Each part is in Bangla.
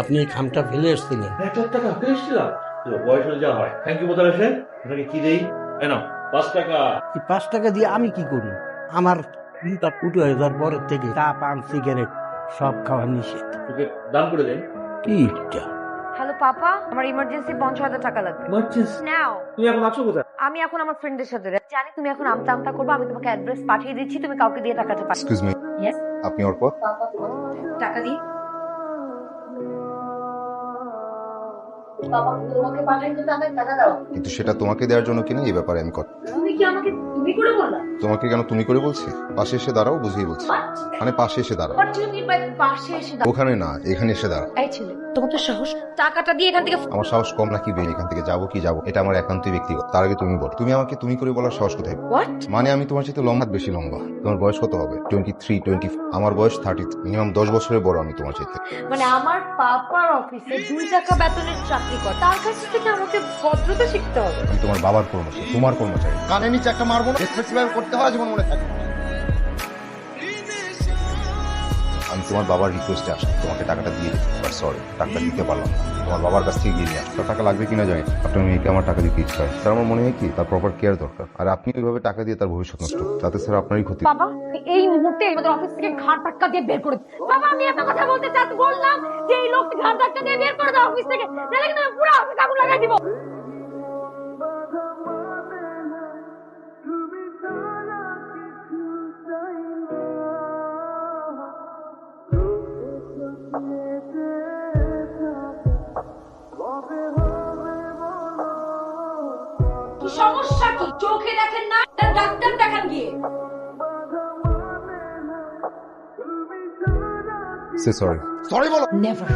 আপনি এই খামটা ফেলে এসেছিলেন। 1,000 টাকা ফেলে এসেছিলাম? বয়স হলে যা হয়। থ্যাংক ইউ মোতালেব সাহেব। আপনাকে কি দেই? নাও 5 টাকা। এই 5 টাকা দিয়ে আমি কি করব? আমার চিন্তা ফুটো হয়ে যাওয়ার পরের থেকে চা পান সিগারেট সব খাওয়া নিষেধ। তোকে দান করে দেন। কি এটা? হ্যালো পাপা, আমার ইমার্জেন্সি 50,000 টাকা লাগবে ইমার্জেন্সি? নাও। তুমি এখন আছো কোথায়? আমি এখন আমার ফ্রেন্ডের সাথে জানি তুমি এখন আমতা আমতা করবে, আমি তোমাকে অ্যাড্রেস পাঠিয়ে দিচ্ছি, তুমি কাউকে দিয়ে টাকাটা পাঠিয়ে। এক্সকিউজ মি, ইয়েস আপনি অর্ক? টাকা দিই। বাবা তোমাকে পাঠাই তো টাকা দাও। কিন্তু সেটা তোমাকে দেওয়ার জন্য কিনা, এই ব্যাপারে আমি কথা। তুমি কি আমাকে তুমি করে বললা? তোমাকে কেন তুমি করে বলছি? পাশে এসে দাঁড়াও, বুঝিয়ে বলছি। মানে পাশে এসে দাঁড়াও। What do you mean by পাশে এসে দাও? ওখানে না, এখানে এসে দাঁড়াও। এই ছেলে, তোমার তো সাহস, টাকাটা দিয়ে এখান থেকে। আমার সাহস কম নাকি বেশি? এখান থেকে যাবো কি যাবো এটা আমার একান্তই ব্যক্তিগত। তার আগে তুমি বলো, তুমি আমাকে তুমি করে বলার সাহস কোথায়? হোয়াট? মানে আমি তোমার চাইতে লম্বা, বেশি লম্বা। তোমার বয়স কত হবে? 23, 24। আমার বয়স 30। মিনিমাম 10 বছরের বড় আমি তোমার চাইতে। মানে আমার পাপার অফিসে 2 টাকা বেতনের চাকরি কর, তার কাছ থেকে আমাকে ভদ্রতা শিখতে হবে। আমি তোমার বাবার কর্মচারী, তোমার কর্মচারী। কানে নিচে একটা মারবো না, রেসপেক্ট করতে হয় জীবন মনে থাকে। আমি তোমার বাবার রিকোয়েস্টে আসি, তোমাকে টাকাটা দিয়ে দিই। বাট সরি, টাকাটা দিতে পারলাম না। তোমার বাবার কাছ থেকে গিয়ে নিয়ে আসো। টাকা লাগবে কিনা জানি না। আপনার মেয়েকে আমার টাকা দিতে ইচ্ছা হয়, তার আমার মনে হয় কি তার প্রপার কেয়ার দরকার। আর আপনি ওইভাবে টাকা দিয়ে তার ভবিষ্যৎ নষ্ট, তাতে স্যার আপনারই ক্ষতি। বাবা এই মুহূর্তে আমাদের অফিস থেকে ঘাড় ধাক্কা দিয়ে বের করে দিন। বাবা আমি এত কথা বলতে চাচ্ছি, বললাম যে এই লোককে ঘাড় ধাক্কা দিয়ে বের করে দাও অফিস থেকে, নাহলে কিন্তু আমি পুরো অফিস আগুন লাগাই দিব। কি সমস্যা কি? চোখে দেখেন না, ডাক্তার দেখান গিয়ে। Say sorry. সরি বলো। নেভার।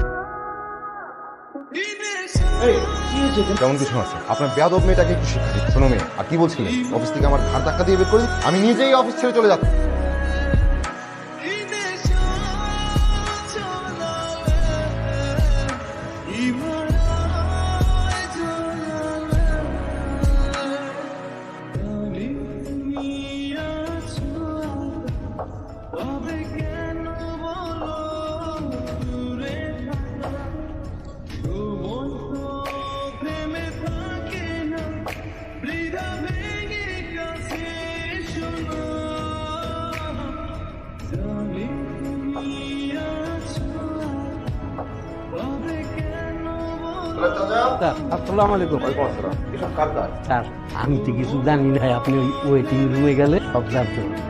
এই কি হয়েছে? তেমন কিছু আছে। আপনার বেয়াদব মেয়েটাকে একটু শিক্ষা দিন। শোনো মেয়ে, আর কি বলছিলেন? অফিস থেকে আমার ঘাড় ধাক্কা দিয়ে বের করে দিন? আমি নিজেই অফিস ছেড়ে চলে যাচ্ছি। স্যার আসসালামু আলাইকুম। এসব কার কাজ? স্যার আমি তো কিছু জানি না, আপনি ওই ওয়েটিং রুমে গেলে সব জানতে পারবেন।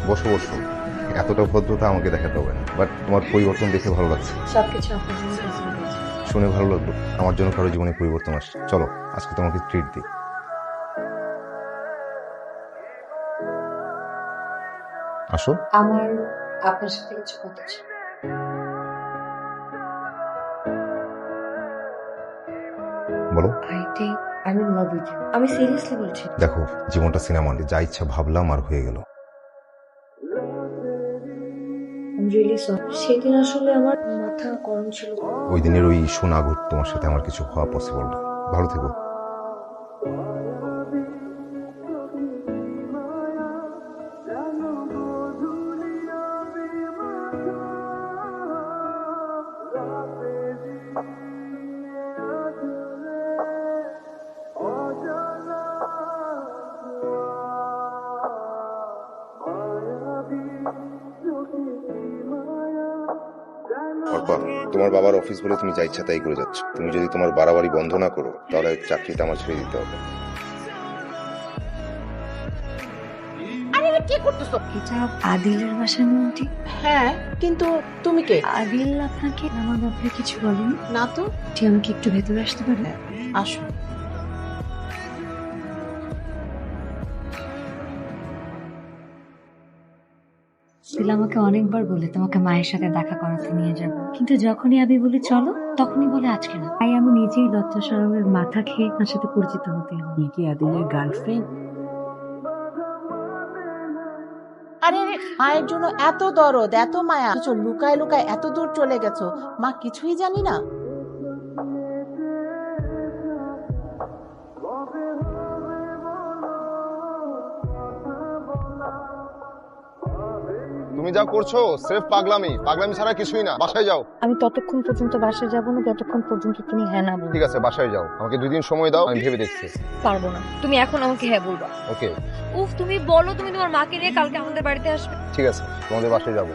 বসো বসো। এতটা ভদ্রতা আমাকে দেখাতে হবে না, বাট তোমার পরিবর্তন দেখে ভালো লাগছে। সবকিছু আপনার জন্য ফেসিলিটি আছে। শুনে ভালো লাগলো। আমার জন্য কারো জীবনে পরিবর্তন আসছে। চলো আজকে তোমাকে ট্রিট দিই। আসো। আমার আপনার সাথে কিছু কথা ছিল। বলো। I don't love with you. আমি সিরিয়াসলি বলছি। দেখো, জীবনটা সিনেমা, যা ইচ্ছা ভাবলাম আর হয়ে গেল। I'm really sorry. সেদিন আসলে আমার মাথা গরম ছিল। ওই দিনের ওই ইস্যু না ঘট, তোমার সাথে আমার কিছু হওয়া পসিবল না। ভালো থেকো। অর্পা, তোমার বাবার অফিস বলে তুমি যা ইচ্ছা তাই করে যাচ্ছ। তুমি যদি তোমার বাড়াবাড়ি বন্ধ না করো, তাহলে চাকরিটা আমার ছেড়ে দিতে হবে। আরে কি করতেছো? এটা আদিলের বাসা নয়? হ্যাঁ, কিন্তু তুমি কে? আদিল আপনাকে আমার ব্যাপারে কিছু বলেনি? না তো। ঠিক আমাকে একটু ভেতরে আসতে পারে? আসো। দিল আমাকে অনেকবার বলে তোমাকে মায়ের সাথে দেখা করাতে নিয়ে যাব, কিন্তু যখনই আমি বলি চলো তখনই বলে আজকে না। তাই আমি নিজেই লজ্জা শরমের মাথা খেয়ে তার সাথে পরিচিত হতে হলো। কি কি আদিলের গার্লফ্রেন্ড? আরে মায়ের জন্য এত দরদ, এত মায়া, কিছু লুকায় লুকায় এত দূর চলে গেছো, মা কিছুই জানি না। তুমি যা করছো স্রেফ পাগলামি, পাগলামি ছাড়া কিছুই না। বাসায় যাও। আমি ততক্ষণ পর্যন্ত বাসায় যাবো না যতক্ষণ পর্যন্ত তুমি হ্যাঁ না বলবে। ঠিক আছে, বাসায় যাও। আমাকে 2 দিন সময় দাও, আমি ভেবে দেখছি। পারবো না, তুমি এখন আমাকে হ্যাঁ বলবা। ওকে, উফ, তুমি বলো তুমি তোমার মাকে নিয়ে কালকে আমাদের বাড়িতে আসবে। ঠিক আছে, তোমাদের বাসায় যাবো।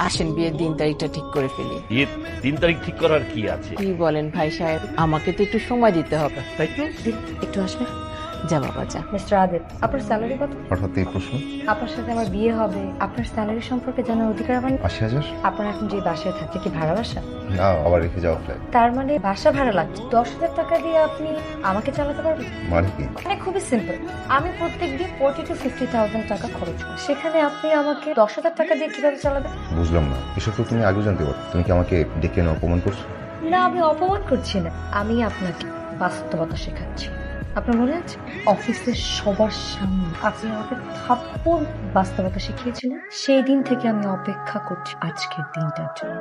আসেন বিয়ের দিন তারিখটা ঠিক করে ফেলি। বিয়ের 3 তারিখ ঠিক করার কি আছে? কি বলেন ভাই সাহেব, আমাকে তো একটু সময় দিতে হবে। তাই তো। একটু আসবে, যা বাবা যা। মিস্টার আদিত, আপনার স্যালারি কত? হঠাৎ এই প্রশ্ন? আপনার সাথে আমার বিয়ে হবে, আপনার স্যালারি সম্পর্কে জানার অধিকার আমার নেই। 80,000? আপনার এখন যে বাসায় থাকে কি ভাড়া বাসা? না, আবার রেখে যাওয়া ফ্ল্যাট। তার মানে বাসা ভাড়া লাগছে। 10,000 টাকা দিয়ে আপনি আমাকে চালাতে পারবেন? মানে কি? মানে খুবই সিম্পল। আমি প্রত্যেকদিন 40,000 to 50,000 টাকা খরচ করি, সেখানে আপনি আমাকে 10,000 টাকা দিয়ে কিভাবে চালাবেন? বুঝলাম না, এসব তো তুমি আগেও জানতে পারো। তুমি কি আমাকে ডেকে এনে অপমান করছো? না, আমি অপমান করছি না, আমি আপনাকে বাস্তবতা শেখাচ্ছি। আপনার মনে আছে অফিসের সবার সামনে আপনি আমাকে থাপ্পড় বাস্তবতা শিখিয়েছিলেন? সেই দিন থেকে আমি অপেক্ষা করছি আজকের দিনটার জন্য।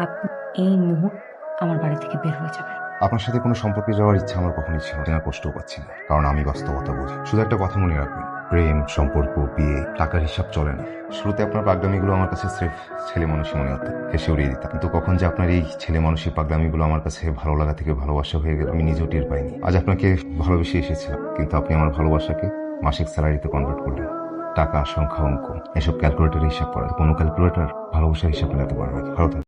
আপনি এই মুহূর্তে আমার বাড়ি থেকে বের হয়ে যাবেন। আপনার সাথে কোনো সম্পর্কে যাওয়ার ইচ্ছা আমার কখনোই ছিল না, কষ্টও পাচ্ছি না, কারণ আমি বাস্তবতা বুঝি। শুধু একটা কথা মনে রাখবেন, প্রেম, সম্পর্ক, বিয়ে, টাকার হিসাব চলে না। শুরুতে আপনার পাগলামিগুলো আমার কাছে স্রেফ ছেলে মানুষই মনে হতো, হেসে উড়িয়ে দিতাম। কিন্তু কখন যে আপনার এই ছেলে মানুষের পাগলামিগুলো আমার কাছে ভালো লাগা থেকে ভালোবাসা হয়ে গেল, আমি নিজেও টের পাইনি। আজ আপনাকে ভালোবেসে এসেছিলাম, কিন্তু আপনি আমার ভালোবাসাকে মাসিক স্যালারিতে কনভার্ট করলেন। টাকা, সংখ্যা, অঙ্ক, এসব ক্যালকুলেটর হিসাব করা, কোনো ক্যালকুলেটর ভালোবাসার হিসাব মেলাতে পারবে না। ভালো থাকবেন।